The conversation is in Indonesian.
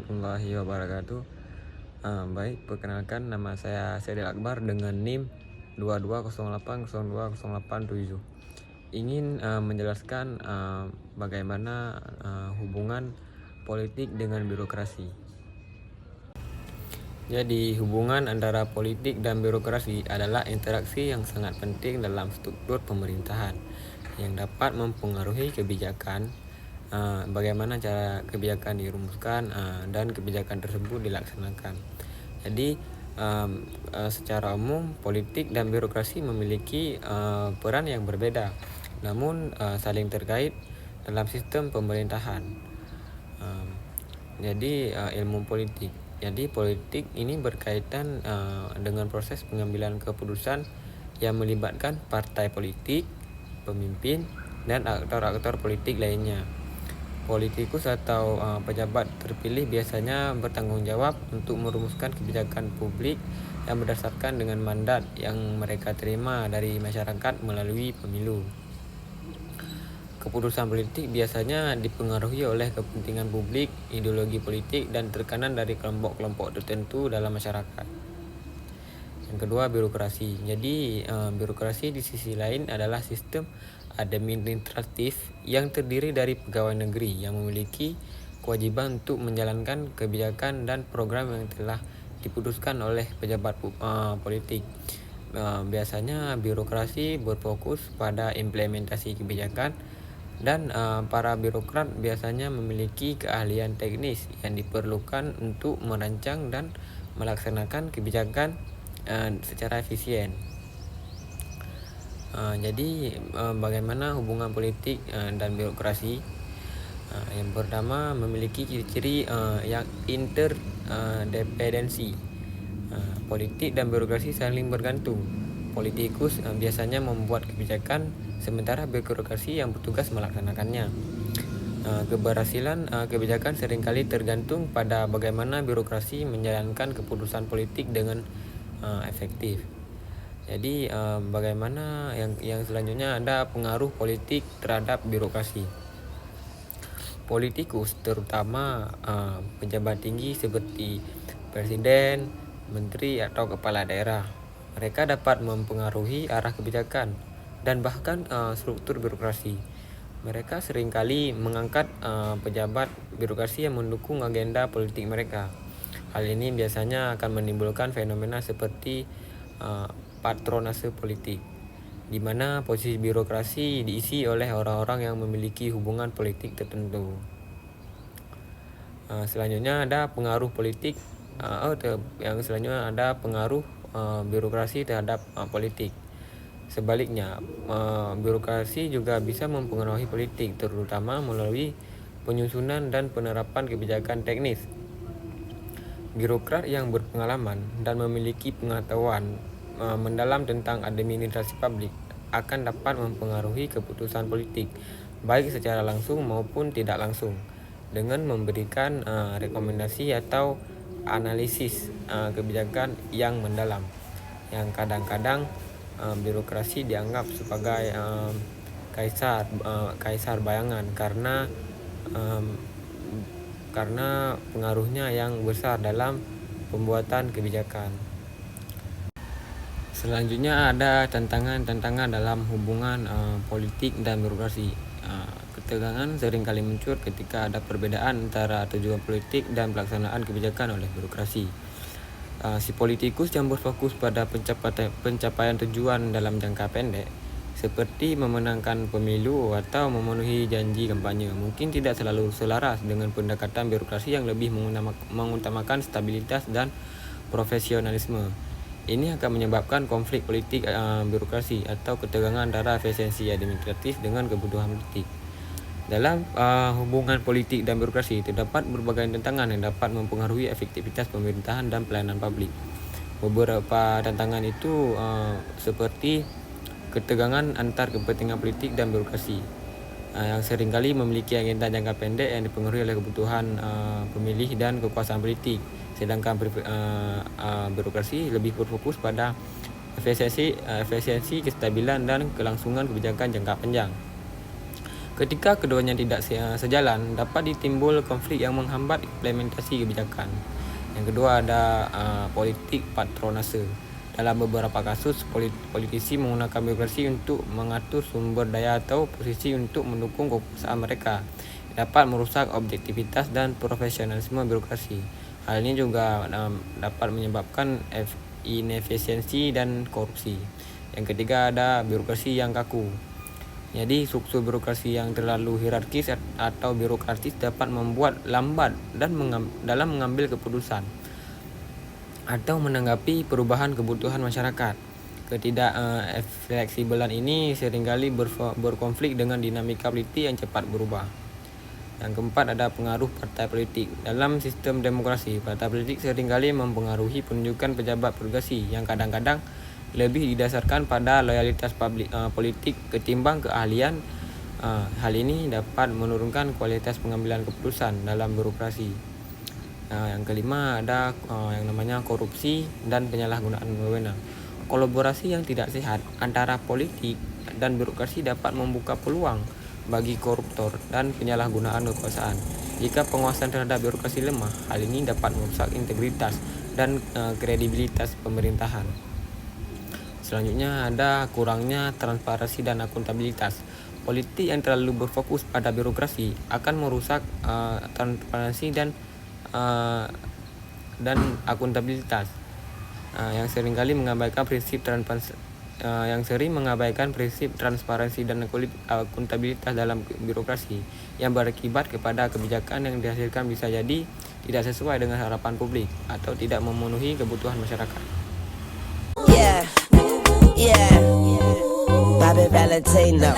warahmatullahi wabarakatuh. Baik, perkenalkan nama saya Syedil Akbar dengan NIM 2208020887. Ingin menjelaskan bagaimana hubungan politik dengan birokrasi. Jadi, hubungan antara politik dan birokrasi adalah interaksi yang sangat penting dalam struktur pemerintahan yang dapat mempengaruhi kebijakan, bagaimana cara kebijakan dirumuskan, dan kebijakan tersebut dilaksanakan. Jadi, secara umum politik dan birokrasi memiliki peran yang berbeda, namun saling terkait dalam sistem pemerintahan. Ilmu politik. Jadi politik ini berkaitan dengan proses pengambilan keputusan yang melibatkan partai politik, pemimpin, dan aktor-aktor politik lainnya. Politikus atau pejabat terpilih biasanya bertanggung jawab untuk merumuskan kebijakan publik yang berdasarkan dengan mandat yang mereka terima dari masyarakat melalui pemilu. Keputusan politik biasanya dipengaruhi oleh kepentingan publik, ideologi politik, dan tekanan dari kelompok-kelompok tertentu dalam masyarakat. Yang kedua, birokrasi. Jadi, birokrasi di sisi lain adalah sistem administratif yang terdiri dari pegawai negeri yang memiliki kewajiban untuk menjalankan kebijakan dan program yang telah diputuskan oleh pejabat politik. Biasanya birokrasi berfokus pada implementasi kebijakan, dan para birokrat biasanya memiliki keahlian teknis yang diperlukan untuk merancang dan melaksanakan kebijakan secara efisien. Bagaimana hubungan politik dan birokrasi? Yang pertama, memiliki ciri-ciri yang interdependensi. Politik dan birokrasi saling bergantung. Politikus biasanya membuat kebijakan, sementara birokrasi yang bertugas melaksanakannya. Keberhasilan kebijakan seringkali tergantung pada bagaimana birokrasi menjalankan keputusan politik dengan efektif. Jadi, bagaimana yang selanjutnya ada pengaruh politik terhadap birokrasi. Politikus, terutama pejabat tinggi seperti presiden, menteri, atau kepala daerah, mereka dapat mempengaruhi arah kebijakan dan bahkan struktur birokrasi. Mereka seringkali mengangkat pejabat birokrasi yang mendukung agenda politik mereka. Hal ini biasanya akan menimbulkan fenomena seperti patronase politik, di mana posisi birokrasi diisi oleh orang-orang yang memiliki hubungan politik tertentu. Selanjutnya ada pengaruh politik. Yang selanjutnya ada pengaruh birokrasi terhadap politik. Sebaliknya, birokrasi juga bisa mempengaruhi politik, terutama melalui penyusunan dan penerapan kebijakan teknis. Birokrat yang berpengalaman dan memiliki pengetahuan mendalam tentang administrasi publik akan dapat mempengaruhi keputusan politik, baik secara langsung maupun tidak langsung, dengan memberikan rekomendasi atau analisis kebijakan yang mendalam. Yang kadang-kadang birokrasi dianggap sebagai kaisar bayangan karena pengaruhnya yang besar dalam pembuatan kebijakan. Selanjutnya ada tantangan dalam hubungan politik dan birokrasi. Ketegangan seringkali muncul ketika ada perbedaan antara tujuan politik dan pelaksanaan kebijakan oleh birokrasi. Si politikus yang berfokus pada pencapaian tujuan dalam jangka pendek, seperti memenangkan pemilu atau memenuhi janji kampanye, mungkin tidak selalu selaras dengan pendekatan birokrasi yang lebih mengutamakan stabilitas dan profesionalisme. Ini akan menyebabkan konflik politik birokrasi atau ketegangan antara efisiensi administratif dengan kebutuhan politik. Dalam hubungan politik dan birokrasi, terdapat berbagai tantangan yang dapat mempengaruhi efektivitas pemerintahan dan pelayanan publik. Beberapa tantangan itu seperti ketegangan antar kepentingan politik dan birokrasi, yang seringkali memiliki agenda jangka pendek yang dipengaruhi oleh kebutuhan pemilih dan kekuasaan politik, sedangkan birokrasi lebih berfokus pada efisiensi, kestabilan, dan kelangsungan kebijakan jangka panjang. Ketika keduanya tidak sejalan, dapat ditimbul konflik yang menghambat implementasi kebijakan. Yang kedua ada politik patronase. Dalam beberapa kasus, politisi menggunakan birokrasi untuk mengatur sumber daya atau posisi untuk mendukung kekuasaan mereka. Dapat merusak objektivitas dan profesionalisme birokrasi. Hal ini juga dapat menyebabkan inefisiensi dan korupsi. Yang ketiga ada birokrasi yang kaku. Jadi struktur birokrasi yang terlalu hierarkis atau birokratis dapat membuat lambat dan dalam mengambil keputusan atau menanggapi perubahan kebutuhan masyarakat. Fleksibelan ini seringkali berkonflik dengan dinamika politik yang cepat berubah. Yang keempat ada pengaruh partai politik. Dalam sistem demokrasi, partai politik seringkali mempengaruhi penunjukan pejabat birokrasi yang kadang-kadang lebih didasarkan pada loyalitas politik ketimbang keahlian. Hal ini dapat menurunkan kualitas pengambilan keputusan dalam birokrasi. Yang kelima ada yang namanya korupsi dan penyalahgunaan wewenang. Kolaborasi yang tidak sehat antara politik dan birokrasi dapat membuka peluang bagi koruptor dan penyalahgunaan kekuasaan. Jika penguasaan terhadap birokrasi lemah, hal ini dapat merusak integritas dan kredibilitas pemerintahan. Selanjutnya ada kurangnya transparansi dan akuntabilitas. Politik yang terlalu berfokus pada birokrasi akan merusak transparansi dan akuntabilitas yang sering mengabaikan prinsip transparansi dan akuntabilitas dalam birokrasi yang berakibat kepada kebijakan yang dihasilkan bisa jadi tidak sesuai dengan harapan publik atau tidak memenuhi kebutuhan masyarakat. Yeah, Bobby Valentino.